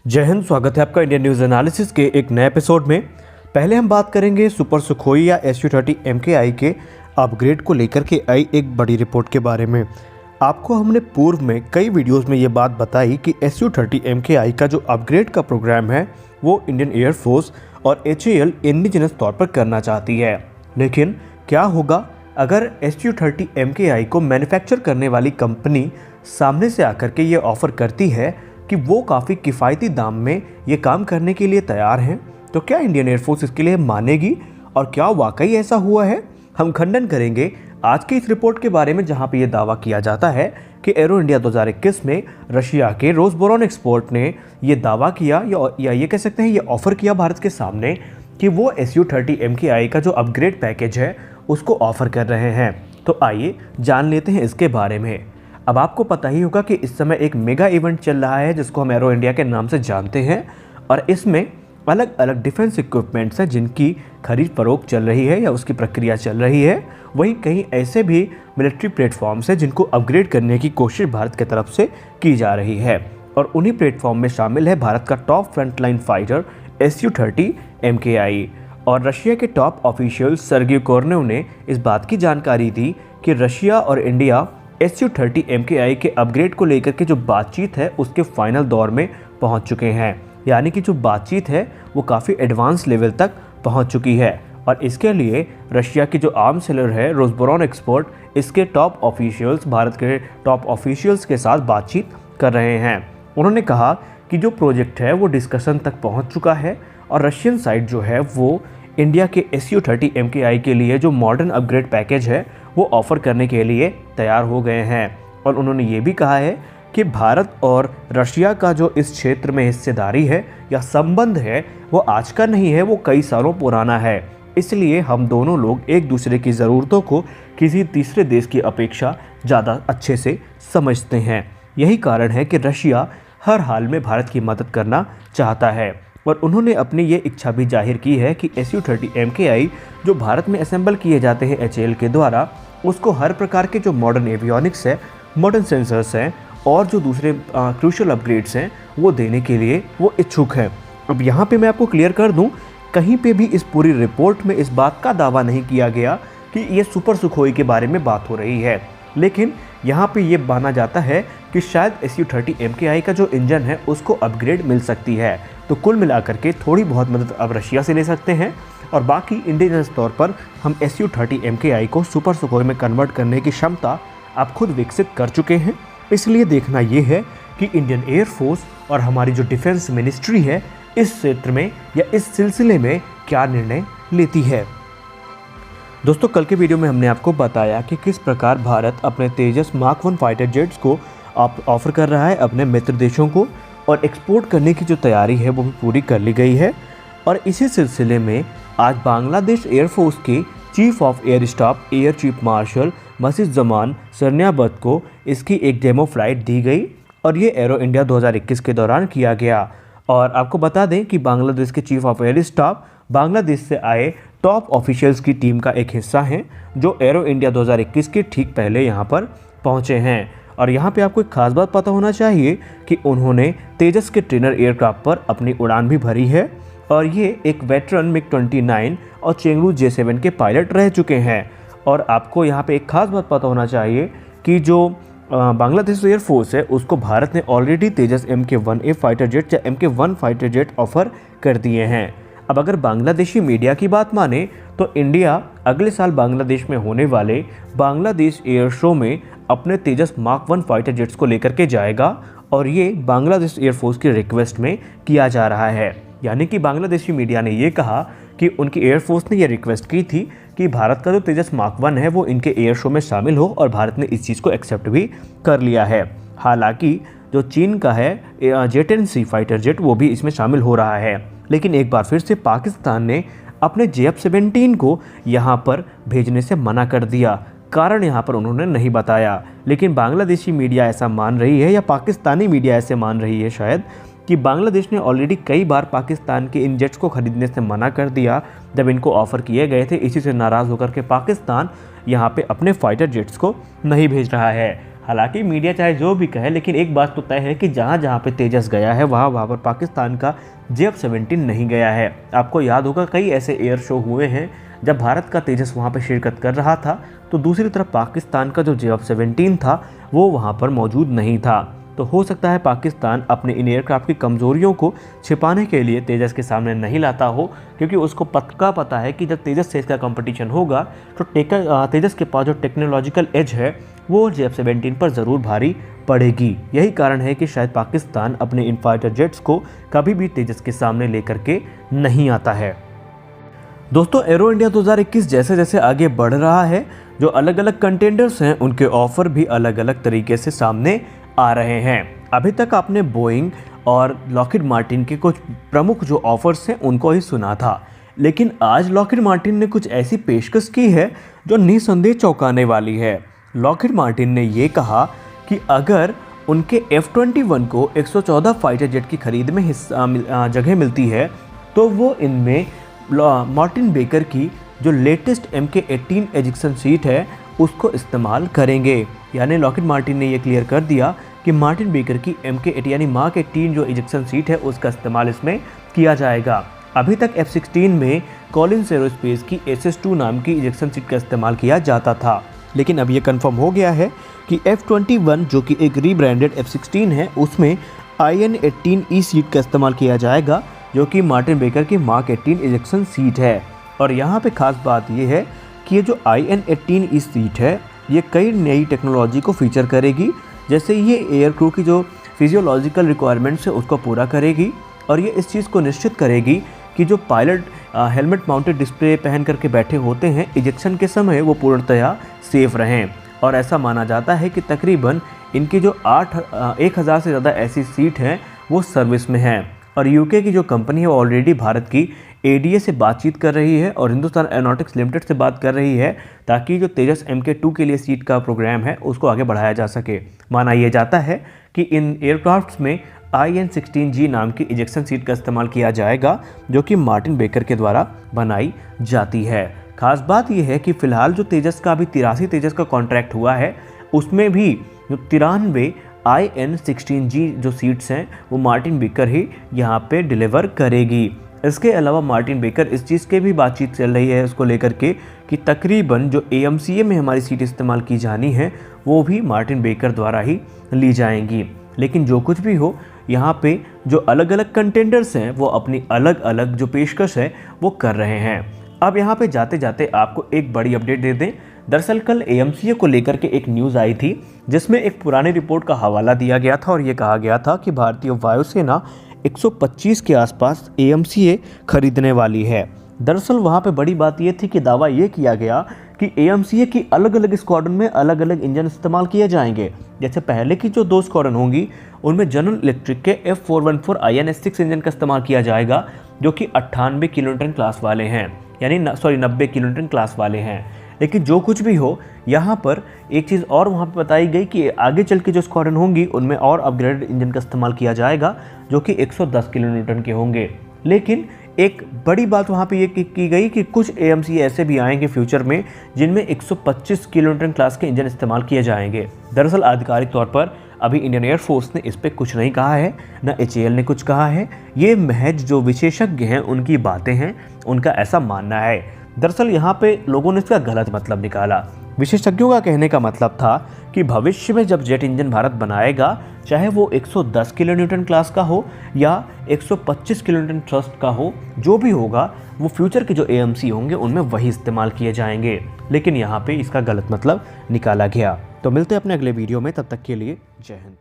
जय हिंद। स्वागत है आपका इंडियन न्यूज़ एनालिसिस के एक नए एपिसोड में। पहले हम बात करेंगे सुपर सुखोई या SU-30 MKI के अपग्रेड को लेकर के आई एक बड़ी रिपोर्ट के बारे में। आपको हमने पूर्व में कई वीडियोस में ये बात बताई कि SU-30 MKI का जो अपग्रेड का प्रोग्राम है वो इंडियन एयरफोर्स और HAL इंडिजिनस तौर पर करना चाहती है। लेकिन क्या होगा अगर SU-30 MKI को मैन्युफैक्चर करने वाली कंपनी सामने से आकर के ये ऑफ़र करती है कि वो काफ़ी किफ़ायती दाम में ये काम करने के लिए तैयार हैं? तो क्या इंडियन एयरफोर्स इसके लिए मानेगी और क्या वाकई ऐसा हुआ है? हम खंडन करेंगे आज की इस रिपोर्ट के बारे में, जहां पे ये दावा किया जाता है कि एरो इंडिया 2021 में रशिया के रोसबोरॉन एक्सपोर्ट ने ये दावा किया या ये कह सकते हैं ये ऑफ़र किया भारत के सामने कि वो SU-30 MKI का जो अपग्रेड पैकेज है उसको ऑफ़र कर रहे हैं। तो आइए जान लेते हैं इसके बारे में। अब आपको पता ही होगा कि इस समय एक मेगा इवेंट चल रहा है जिसको हम एरो इंडिया के नाम से जानते हैं, और इसमें अलग अलग डिफेंस इक्विपमेंट्स हैं जिनकी खरीद फरोख्त चल रही है या उसकी प्रक्रिया चल रही है। वहीं कहीं ऐसे भी मिलिट्री प्लेटफॉर्म्स हैं जिनको अपग्रेड करने की कोशिश भारत की तरफ से की जा रही है, और उन्हीं प्लेटफॉर्म में शामिल है भारत का top frontline fighter SU-30 MKI। और रशिया के टॉप ऑफिशियल सर्गी कोर्नेव ने इस बात की जानकारी दी कि रशिया और इंडिया SU-30 MKI के अपग्रेड को लेकर के जो बातचीत है उसके फाइनल दौर में पहुंच चुके हैं। यानी कि जो बातचीत है वो काफ़ी एडवांस लेवल तक पहुंच चुकी है, और इसके लिए रशिया की जो आर्म सेलर है रोसबोरॉन एक्सपोर्ट इसके टॉप ऑफिशियल्स भारत के टॉप ऑफिशियल्स के साथ बातचीत कर रहे हैं। उन्होंने कहा कि जो प्रोजेक्ट है वो डिस्कशन तक पहुँच चुका है, और रशियन साइड जो है वो इंडिया के SU-30 MKI के लिए जो मॉडर्न अपग्रेड पैकेज है वो ऑफ़र करने के लिए तैयार हो गए हैं। और उन्होंने ये भी कहा है कि भारत और रशिया का जो इस क्षेत्र में हिस्सेदारी है या संबंध है वो आज का नहीं है, वो कई सालों पुराना है। इसलिए हम दोनों लोग एक दूसरे की ज़रूरतों को किसी तीसरे देश की अपेक्षा ज़्यादा अच्छे से समझते हैं। यही कारण है कि रशिया हर हाल में भारत की मदद करना चाहता है, और उन्होंने अपनी ये इच्छा भी जाहिर की है कि SU-30 MKI जो भारत में असेंबल किए जाते हैं HAL के द्वारा, उसको हर प्रकार के जो मॉडर्न एवियोनिक्स है, मॉडर्न सेंसर्स हैं और जो दूसरे क्रूशल अपग्रेड्स हैं वो देने के लिए वो इच्छुक हैं। अब यहाँ पे मैं आपको क्लियर कर दूँ, कहीं पे भी इस पूरी रिपोर्ट में इस बात का दावा नहीं किया गया कि ये सुपर सुखोई के बारे में बात हो रही है, लेकिन यहाँ पे ये माना जाता है कि शायद SU-30 MKI का जो इंजन है उसको अपग्रेड मिल सकती है। तो कुल मिलाकर के थोड़ी बहुत मदद अब रशिया से ले सकते हैं, और बाकी इंडिजिनस तौर पर हम SU-30 MKI को सुपर सुखोई में कन्वर्ट करने की क्षमता आप खुद विकसित कर चुके हैं। इसलिए देखना ये है कि इंडियन एयरफोर्स और हमारी जो डिफेंस मिनिस्ट्री है इस क्षेत्र में या इस सिलसिले में क्या निर्णय लेती है। दोस्तों, कल के वीडियो में हमने आपको बताया कि किस प्रकार भारत अपने तेजस मार्क 1 फाइटर जेट्स को ऑफर कर रहा है अपने मित्र देशों को, और एक्सपोर्ट करने की जो तैयारी है वो भी पूरी कर ली गई है। और इसी सिलसिले में आज बांग्लादेश एयरफोर्स के chief of air staff air chief marshal Masid Zaman Sarniabat को इसकी एक डेमो फ्लाइट दी गई, और ये एरो इंडिया 2021 के दौरान किया गया। और आपको बता दें कि बांग्लादेश के chief of air staff Bangladesh से आए टॉप ऑफिशियल्स की टीम का एक हिस्सा हैं जो एरो इंडिया 2021 के ठीक पहले यहाँ पर पहुँचे हैं। और यहाँ पे आपको एक खास बात पता होना चाहिए कि उन्होंने तेजस के ट्रेनर एयरक्राफ्ट पर अपनी उड़ान भी भरी है, और ये एक वेटरन MiG-29 और चेंगडू J-7 के पायलट रह चुके हैं। और आपको यहाँ पे एक खास बात पता होना चाहिए कि जो बांग्लादेश एयरफोर्स है उसको भारत ने ऑलरेडी तेजस MK-1A फाइटर जेट या MK-1 फाइटर जेट ऑफर कर दिए हैं। अब अगर बांग्लादेशी मीडिया की बात माने तो इंडिया अगले साल बांग्लादेश में होने वाले बांग्लादेश एयर शो में अपने तेजस मार्क 1 फाइटर जेट्स को लेकर के जाएगा, और ये बांग्लादेश एयरफोर्स की रिक्वेस्ट में किया जा रहा है। यानी कि बांग्लादेशी मीडिया ने ये कहा कि उनकी एयरफोर्स ने ये रिक्वेस्ट की थी कि भारत का जो तेजस मार्क 1 है वो इनके एयर शो में शामिल हो, और भारत ने इस चीज़ को एक्सेप्ट भी कर लिया है। हालांकि जो चीन का है J-10C फाइटर जेट वो भी इसमें शामिल हो रहा है, लेकिन एक बार फिर से पाकिस्तान ने अपने JF-17 को यहाँ पर भेजने से मना कर दिया। कारण यहाँ पर उन्होंने नहीं बताया, लेकिन बांग्लादेशी मीडिया ऐसा मान रही है या पाकिस्तानी मीडिया ऐसे मान रही है शायद कि बांग्लादेश ने ऑलरेडी कई बार पाकिस्तान के इन जेट्स को खरीदने से मना कर दिया जब इनको ऑफ़र किए गए थे। इसी से नाराज़ होकर के पाकिस्तान यहाँ पे अपने फाइटर जेट्स को नहीं भेज रहा है। हालांकि मीडिया चाहे जो भी कहे, लेकिन एक बात तो तय है कि जहाँ जहाँ पे तेजस गया है वहाँ पर पाकिस्तान का JF-17 नहीं गया है। आपको याद होगा कई ऐसे एयर शो हुए हैं जब भारत का तेजस वहाँ पर शिरकत कर रहा था तो दूसरी तरफ पाकिस्तान का जो JF-17 था वो वहाँ पर मौजूद नहीं था। तो हो सकता है पाकिस्तान अपने इन एयरक्राफ्ट की कमज़ोरियों को छिपाने के लिए तेजस के सामने नहीं लाता हो, क्योंकि उसको पक्का पता है कि जब तेजस से इसका कंपटीशन होगा तो तेजस के पास जो टेक्नोलॉजिकल एज है वो JF-17 पर ज़रूर भारी पड़ेगी। यही कारण है कि शायद पाकिस्तान अपने इन फाइटर जेट्स को कभी भी तेजस के सामने लेकर के नहीं आता है। दोस्तों, एरो इंडिया 2021 जैसे जैसे आगे बढ़ रहा है, जो अलग अलग कंटेंडर्स हैं उनके ऑफ़र भी अलग अलग तरीके से सामने आ रहे हैं। अभी तक आपने बोइंग और लॉकहीड मार्टिन के कुछ प्रमुख जो ऑफर्स हैं उनको ही सुना था, लेकिन आज लॉकहीड मार्टिन ने कुछ ऐसी पेशकश की है जो निसंदेह चौंकाने वाली है। लॉकहीड मार्टिन ने ये कहा कि अगर उनके F-21 को 114 फाइटर जेट की खरीद में जगह मिलती है तो वो इनमें मार्टिन बेकर की जो लेटेस्ट MK-18 एजेक्शन सीट है उसको इस्तेमाल करेंगे। यानी लॉकहीड मार्टिन ने ये क्लियर कर दिया कि मार्टिन बेकर की MK-18 यानी मार्क 18 जो इजेक्शन सीट है उसका इस्तेमाल इसमें किया जाएगा। अभी तक F-16 में कॉलिंस एरोस्पेस की SS-2 नाम की इजेक्शन सीट का इस्तेमाल किया जाता था, लेकिन अब ये कंफर्म हो गया है कि F-21 जो कि एक रीब्रांडेड F-16 है उसमें IN-18E सीट का इस्तेमाल किया जाएगा, जो कि मार्टिन बेकर की मार्क 18 इजेक्शन सीट है। और यहाँ पे खास बात ये है कि ये जो IN-18E सीट है ये कई नई टेक्नोलॉजी को फीचर करेगी, जैसे ये एयर क्रू की जो फिजियोलॉजिकल रिक्वायरमेंट्स है उसको पूरा करेगी और ये इस चीज़ को निश्चित करेगी कि जो पायलट हेलमेट माउंटेड डिस्प्ले पहन करके बैठे होते हैं इजेक्शन के समय वो पूर्णतया सेफ रहें। और ऐसा माना जाता है कि तकरीबन इनकी जो 1000 से ज़्यादा ऐसी सीट हैं वो सर्विस में हैं। और यूके की जो कंपनी है वो ऑलरेडी भारत की ADA से बातचीत कर रही है और हिंदुस्तान एरोनॉटिक्स लिमिटेड से बात कर रही है ताकि जो तेजस MK-2 के लिए सीट का प्रोग्राम है उसको आगे बढ़ाया जा सके। माना यह जाता है कि इन एयरक्राफ्ट्स में IN-16G नाम की इजेक्शन सीट का इस्तेमाल किया जाएगा, जो कि मार्टिन बेकर के द्वारा बनाई जाती है। खास बात यह है कि फ़िलहाल जो तेजस का अभी 83 तेजस का कॉन्ट्रैक्ट हुआ है उसमें भी जो 93 IN-16G जो सीट्स हैं वो मार्टिन बेकर ही यहाँ पे डिलीवर करेगी। इसके अलावा मार्टिन बेकर इस चीज़ के भी बातचीत चल रही है उसको लेकर के कि तकरीबन जो AMCA में हमारी सीट इस्तेमाल की जानी है वो भी मार्टिन बेकर द्वारा ही ली जाएंगी। लेकिन जो कुछ भी हो, यहाँ पे जो अलग अलग कंटेंडर्स हैं वो अपनी अलग अलग जो पेशकश है वो कर रहे हैं। अब यहाँ पे जाते जाते आपको एक बड़ी अपडेट दे दें। दरअसल कल AMCA को लेकर के एक न्यूज़ आई थी जिसमें एक पुरानी रिपोर्ट का हवाला दिया गया था और ये कहा गया था कि भारतीय वायुसेना 125 के आसपास AMCA खरीदने वाली है। दरअसल वहाँ पे बड़ी बात ये थी कि दावा ये किया गया कि AMCA की अलग अलग स्क्वाड्रन में अलग अलग इंजन इस्तेमाल किए जाएंगे। जैसे पहले की जो 2 स्क्वाड्रन होंगी उनमें जनरल इलेक्ट्रिक के F414 INS-6 इंजन का इस्तेमाल किया जाएगा, जो कि 98 किलोन्यूटन क्लास वाले हैं, यानी 90 किलोन्यूटन क्लास वाले हैं। लेकिन जो कुछ भी हो, यहाँ पर एक चीज़ और वहाँ पे बताई गई कि आगे चल के जो स्क्वाड्रन होंगी उनमें और अपग्रेडेड इंजन का इस्तेमाल किया जाएगा, जो कि 110 किलोन्यूटन के होंगे। लेकिन एक बड़ी बात वहाँ पे ये की गई कि कुछ AMCA ऐसे भी आएंगे फ्यूचर में जिनमें 125 किलोन्यूटन क्लास के इंजन इस्तेमाल किए जाएंगे। दरअसल आधिकारिक तौर पर अभी इंडियन एयरफोर्स ने इस पर कुछ नहीं कहा है, न HAL ने कुछ कहा है। ये महज जो विशेषज्ञ हैं उनकी बातें हैं, उनका ऐसा मानना है। दरअसल यहाँ पे लोगों ने इसका गलत मतलब निकाला। विशेषज्ञों का कहने का मतलब था कि भविष्य में जब जेट इंजन भारत बनाएगा, चाहे वो 110 किलोन्यूटन क्लास का हो या 125 किलोन्यूटन थ्रस्ट का हो, जो भी होगा वो फ्यूचर के जो AMC होंगे उनमें वही इस्तेमाल किए जाएंगे। लेकिन यहाँ पे इसका गलत मतलब निकाला गया। तो मिलते हैं अपने अगले वीडियो में, तब तक के लिए जय हिंद।